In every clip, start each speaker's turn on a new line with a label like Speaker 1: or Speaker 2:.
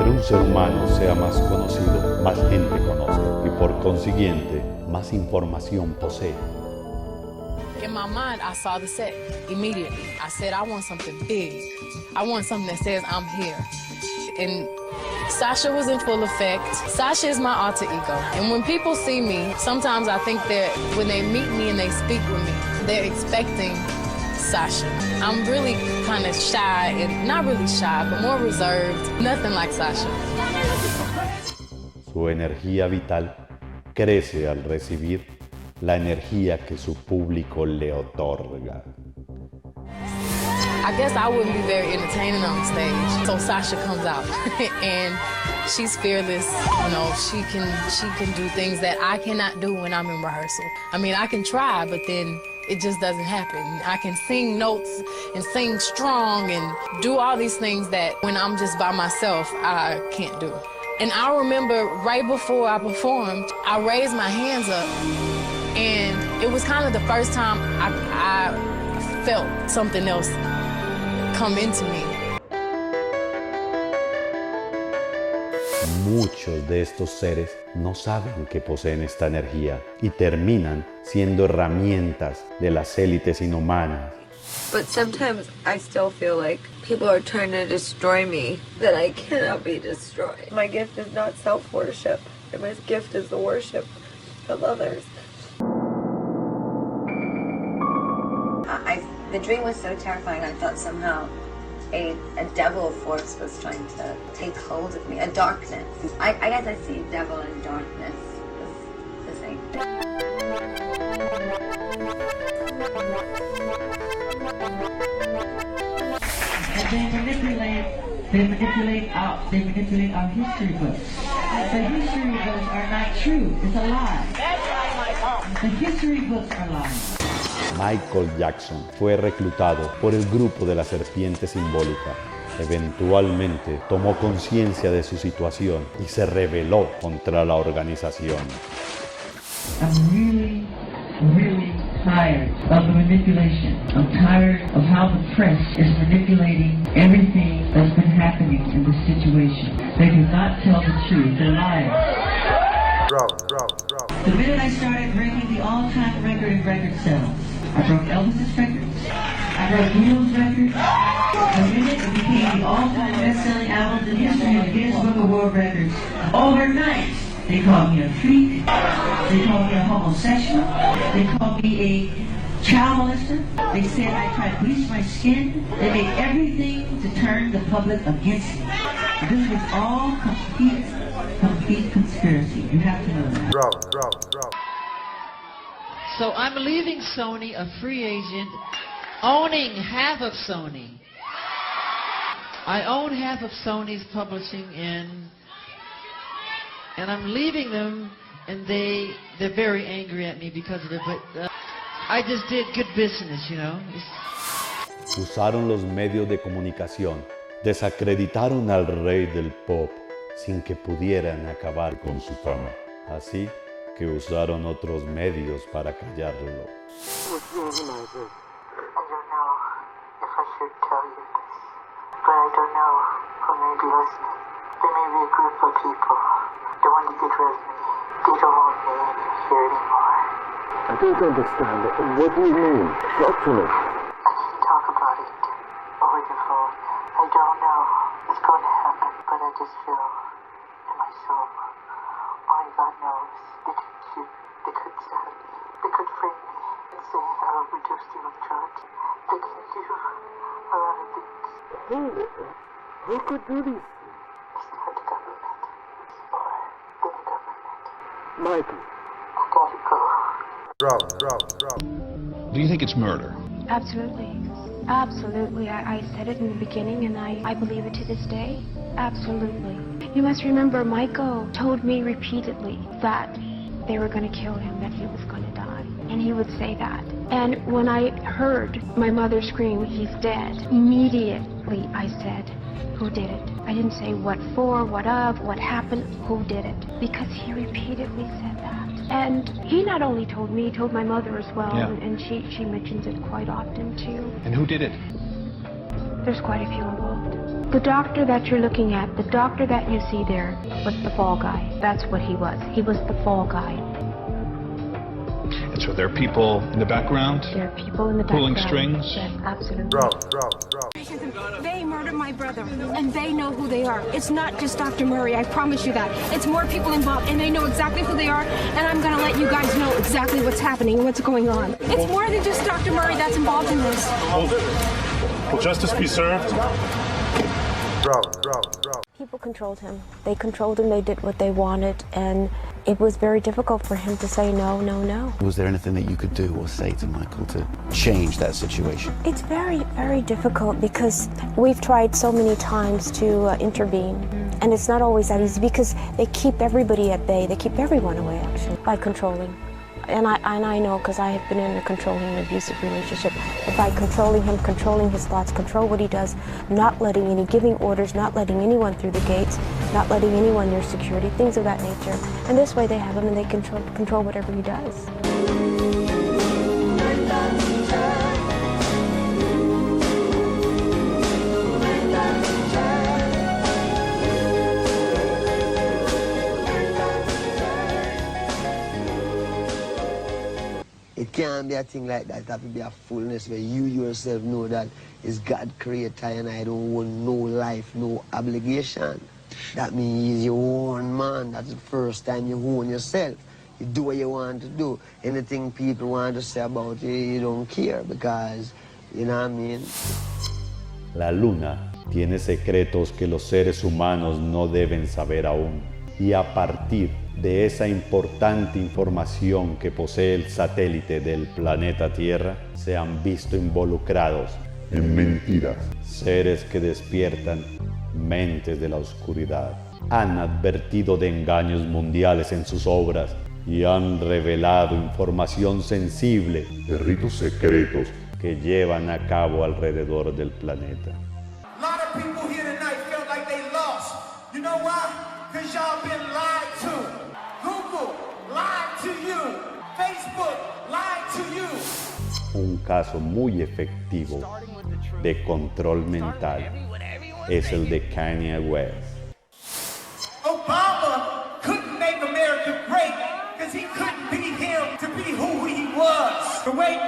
Speaker 1: entre un ser humano sea más conocido, más gente conoce y por consiguiente, más información posee.
Speaker 2: In my mind, I saw the set immediately. I said, I want something big. I want something that says I'm here. And Sasha was in full effect. Sasha is my alter ego. And when people see me, sometimes I think that when they meet me and they speak with me, they're expecting Sasha. I'm really kind of shy, and not really shy, but more reserved. Nothing like Sasha.
Speaker 1: Su energía vital crece al recibir la energía que su público le otorga.
Speaker 2: I guess I wouldn't be very entertaining on stage. So Sasha comes out and she's fearless. You know, she can do things that I cannot do when I'm in rehearsal. I mean, I can try, but then it just doesn't happen. I can sing notes and sing strong and do all these things that when I'm just by myself, I can't do. And I remember right before I performed, I raised my hands up, and it was kind of the first time I felt something else come into me.
Speaker 1: Muchos de estos seres no saben que poseen esta energía y terminan siendo herramientas de las élites inhumanas.
Speaker 3: But sometimes I still feel like people are trying to destroy me, that I cannot be destroyed. My gift is not self-worship, and my gift is the worship of others.
Speaker 4: The dream was so terrifying, I thought somehow a devil force was trying to take hold of me, a darkness. I guess I see devil and darkness as the same thing.
Speaker 5: And they manipulate our history books. The history books are not true, it's a lie. The history books are lies.
Speaker 1: Michael Jackson fue reclutado por el grupo de la serpiente simbólica. Eventualmente tomó conciencia de su situación y se rebeló contra la organización.
Speaker 5: I'm really tired of the manipulation. I'm tired of how the press is manipulating everything that's been happening in this situation. They do not tell the truth, they're liars. The minute I started breaking the all-time record in record sales, I broke Elvis's records, I broke Beatles' records. The minute it became the all-time best-selling album in history of the Guinness Book of World Records, overnight, they called me a freak, they called me a homosexual, they called me a child molester, they said I tried to bleach my skin, they made everything to turn the public against me. This was all complete conspiracy. You have to know that.
Speaker 6: So I'm leaving Sony a free agent, owning half of Sony. I own half of Sony's publishing, and I'm leaving them, and they're very angry at me because of it. But I just did good business, you know.
Speaker 1: Usaron los medios de comunicación, desacreditaron al rey del pop sin que pudieran acabar con su fama. Así que usaron otros medios para callarlo.
Speaker 7: I don't know if I should tell you this, but I don't know who may be listening. There may be a group of people that want to get rid of me. They don't want me here anymore.
Speaker 8: I don't understand. What do you mean? Talk to me.
Speaker 7: I can't talk about it over the phone. I don't know what's going to happen, but I just feel in my soul, only God knows, they could stab me, they could frame me and say I overdosed you with drugs. They could do a lot of things.
Speaker 8: Who could do this?
Speaker 7: It's not the government, or the government.
Speaker 8: Michael.
Speaker 7: I gotta go.
Speaker 9: Do you think it's murder?
Speaker 10: Absolutely. Absolutely. I said it in the beginning, and I believe it to this day. Absolutely. You must remember, Michael told me repeatedly that they were going to kill him, that he was going to die. And he would say that. And when I heard my mother scream, "He's dead," immediately I said, "Who did it?" I didn't say what for, what of, what happened, who did it? Because he repeatedly said that. And he not only told me, he told my mother as well,
Speaker 9: Yeah.
Speaker 10: and she mentions it quite often too.
Speaker 9: And who did it?
Speaker 10: There's quite a few involved. The doctor that you're looking at, the doctor that you see there, was the fall guy. That's what he was. He was the fall guy.
Speaker 9: And so there are people in the background?
Speaker 10: There are people in the
Speaker 9: pulling
Speaker 10: background.
Speaker 9: strings?
Speaker 10: Yes, absolutely.
Speaker 8: Drop.
Speaker 11: They murdered my brother, and they know who they are. It's not just Dr. Murray, I promise you that. It's more people involved, and they know exactly who they are, and I'm gonna let you guys know exactly what's happening and what's going on. It's more than just Dr. Murray that's involved in this.
Speaker 12: Will justice be served?
Speaker 8: Drop.
Speaker 10: People controlled him. They controlled him, they did what they wanted, and it was very difficult for him to say no, no, no.
Speaker 13: Was there anything that you could do or say to Michael to change that situation?
Speaker 10: It's very, very difficult because we've tried so many times to intervene, and it's not always that easy because they keep everybody at bay. They keep everyone away, actually, by controlling. And I know because I have been in a controlling and abusive relationship. But by controlling him, controlling his thoughts, control what he does, not letting giving orders, not letting anyone through the gates, not letting anyone near security, things of that nature. And this way they have him and they control whatever he does.
Speaker 14: It can't be a thing like that. It has to be a fullness where you yourself know that it's God creator and I don't want no life, no obligation. That means you own man. That's the first time you own yourself. You do what you want to do. Anything people want to say about you, you don't care because, you know what I mean?
Speaker 1: La luna tiene secretos que los seres humanos no deben saber aún. Y a partir de esa importante información que posee el satélite del planeta Tierra, se han visto involucrados en mentiras. Seres que despiertan mentes de la oscuridad. Han advertido de engaños mundiales en sus obras y han revelado información sensible de ritos secretos que llevan a cabo alrededor del planeta.
Speaker 15: A lot of people here tonight felt like they lost. You know why? Because y'all been lied to. Google lied to you. Facebook lied to you.
Speaker 1: Un caso muy efectivo de control mental es el de Kanye West.
Speaker 15: Obama couldn't make America great because he couldn't be him to be who he was. The way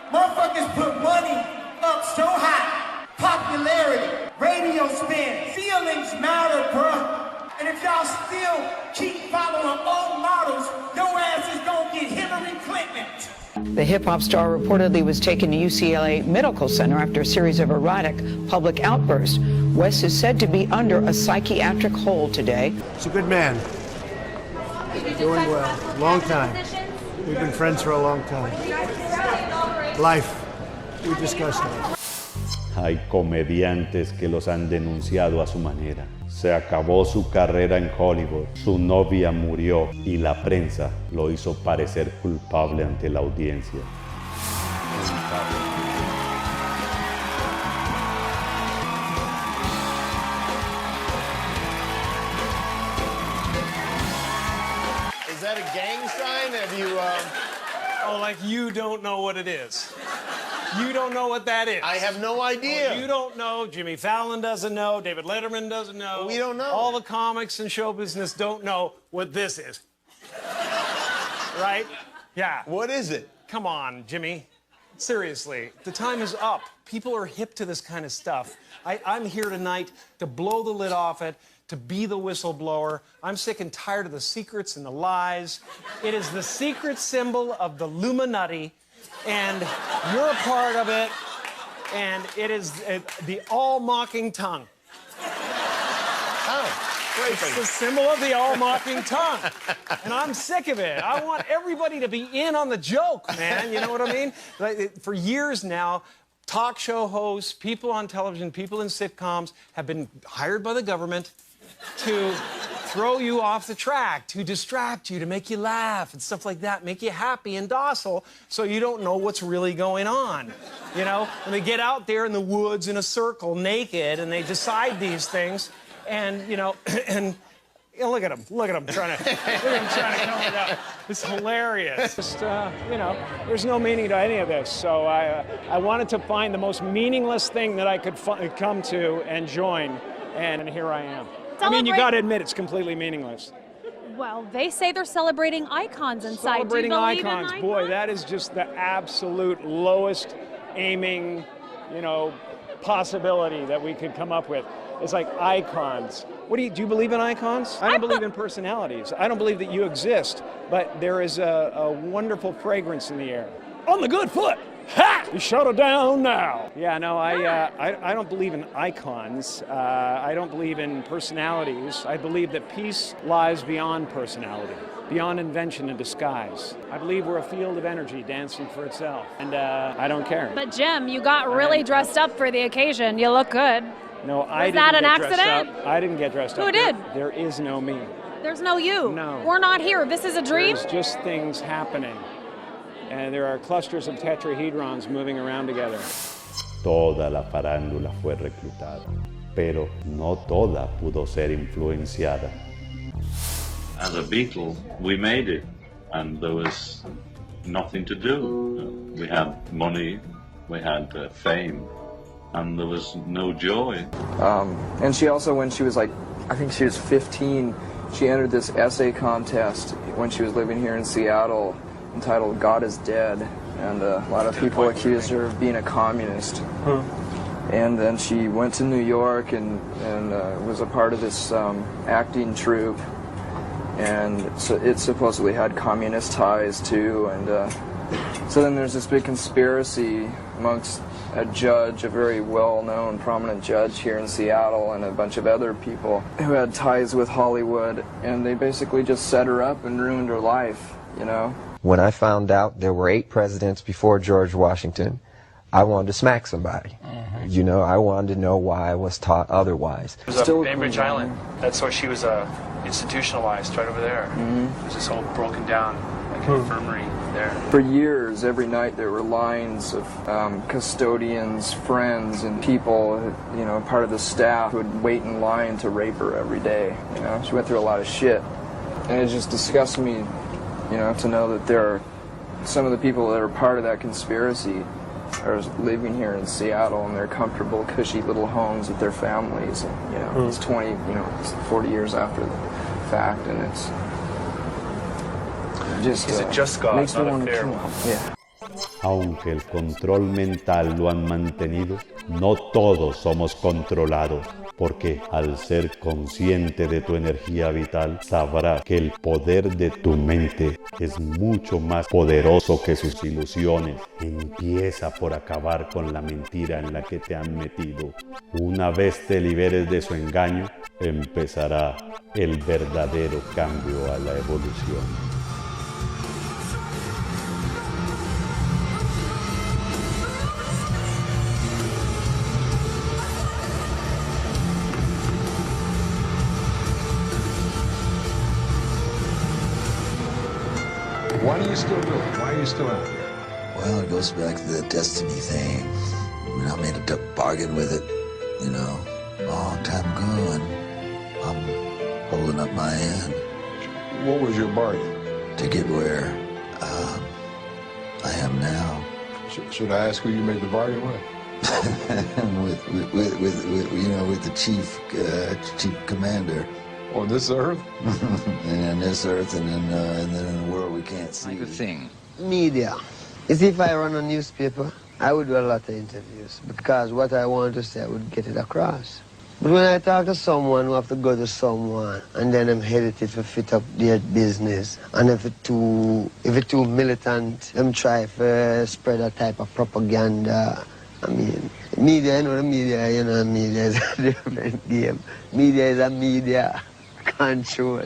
Speaker 15: motherfuckers put money up so high, popularity, radio spin, feelings matter, bruh. And if y'all still keep following old models, your ass is gonna get Hillary Clinton.
Speaker 16: The hip-hop star reportedly was taken to UCLA Medical Center after a series of erratic public outbursts. West is said to be under a psychiatric hold today.
Speaker 17: He's a good man. Doing well. Long time. We've been friends for a long time. Life. We discussed life.
Speaker 1: Hay comediantes que los han denunciado a su manera. Se acabó su carrera en Hollywood, su novia murió y la prensa lo hizo parecer culpable ante la audiencia.
Speaker 18: Is that a gang sign? Have you,
Speaker 19: Oh, like you don't know what it is. You don't know what that is.
Speaker 18: I have no idea.
Speaker 19: You don't know. Jimmy Fallon doesn't know. David Letterman doesn't know.
Speaker 18: We don't know.
Speaker 19: All the comics and show business don't know what this is. Right? Yeah.
Speaker 18: What is it?
Speaker 19: Come on, Jimmy. Seriously, the time is up. People are hip to this kind of stuff. I'm here tonight to blow the lid off it, to be the whistleblower. I'm sick and tired of the secrets and the lies. It is the secret symbol of the Illuminati, and you're a part of it, and it is the all-mocking tongue.
Speaker 18: Oh, great.
Speaker 19: It's the symbol of the all-mocking tongue, and I'm sick of it. I want everybody to be in on the joke, man, you know what I mean? Like, for years now, talk show hosts, people on television, people in sitcoms have been hired by the government to throw you off the track, to distract you, to make you laugh and stuff like that, make you happy and docile so you don't know what's really going on. You know, when they get out there in the woods in a circle naked and they decide these things and, you know, and Yeah, look at him trying to come it up. It's hilarious. Just, you know, there's no meaning to any of this. So I wanted to find the most meaningless thing that I could come to and join, and here I am. I mean, you got to admit it's completely meaningless.
Speaker 20: Well, they say they're celebrating icons inside.
Speaker 19: Celebrating
Speaker 20: Do you believe
Speaker 19: icons.
Speaker 20: in icons?
Speaker 19: Boy, that is just the absolute lowest aiming, you know, possibility that we could come up with. It's like icons. Do you believe in icons? I don't believe in personalities. I don't believe that you exist, but there is a wonderful fragrance in the air. On the good foot! Ha! You shut it down now. Yeah, no, I don't believe in icons. I don't believe in personalities. I believe that peace lies beyond personality, beyond invention and disguise. I believe we're a field of energy dancing for itself, and I don't care.
Speaker 20: But Jim, you got really dressed up for the occasion. You look good.
Speaker 19: No, I didn't
Speaker 20: Was that an
Speaker 19: get dressed
Speaker 20: accident?
Speaker 19: up. I didn't get dressed up.
Speaker 20: Who did?
Speaker 19: There is no me.
Speaker 20: There's no you.
Speaker 19: No.
Speaker 20: We're not here. This is a dream?
Speaker 19: There's just things happening. And there are clusters of tetrahedrons moving around together.
Speaker 1: Toda la farándula fue reclutada, pero no toda pudo ser influenciada.
Speaker 21: As a Beatle, we made it, and there was nothing to do. We had money, we had fame, and there was no joy.
Speaker 22: And she also, when she was like, I think she was 15, she entered this essay contest when she was living here in Seattle, entitled God is Dead, and a lot of people accused her of being a communist. And then she went to New York and was a part of this acting troupe, and so it supposedly had communist ties too, and so then there's this big conspiracy amongst a judge, a very well-known, prominent judge here in Seattle, and a bunch of other people who had ties with Hollywood, and they basically just set her up and ruined her life, you know?
Speaker 23: When I found out there were 8 presidents before George Washington, I wanted to smack somebody. You know, I wanted to know why I was taught otherwise.
Speaker 24: It was up Bainbridge Island. That's where she was institutionalized, right over there. It was this whole broken down like infirmary there.
Speaker 22: For years, every night there were lines of custodians, friends, and people, you know, part of the staff who would wait in line to rape her every day. You know, she went through a lot of shit. And it just disgusts me, you know, to know that there are some of the people that are part of that conspiracy are living here in Seattle in their comfortable, cushy little homes with their families. And, you know, it's 40 years after the fact, and it's just
Speaker 24: Is it just God,
Speaker 22: makes me
Speaker 24: not a
Speaker 22: want to
Speaker 24: fair
Speaker 22: kill
Speaker 24: one?
Speaker 22: Yeah.
Speaker 1: Aunque el control mental lo han mantenido, no todos somos controlados, porque al ser consciente de tu energía vital, sabrás que el poder de tu mente es mucho más poderoso que sus ilusiones. Empieza por acabar con la mentira en la que te han metido. Una vez te liberes de su engaño, empezará el verdadero cambio a la evolución.
Speaker 25: Why do you still do it? Why are you still out here?
Speaker 26: Well, it goes back to the destiny thing. I mean, I made a bargain with it, you know, a long time ago, and I'm holding up my end.
Speaker 25: What was your bargain?
Speaker 26: To get where I am now.
Speaker 25: Should I ask who you made the bargain with?
Speaker 26: with the chief commander.
Speaker 25: On this earth?
Speaker 26: And on this earth, and then in the world we can't see.
Speaker 14: Good thing. Media. You see, if I run a newspaper, I would do a lot of interviews because what I want to say, I would get it across. But when I talk to someone who have to go to someone, and then I'm hesitant to fit up their business, and if it's too militant, I'm try to spread a type of propaganda. I mean, media, media is a different game. Media is a media control.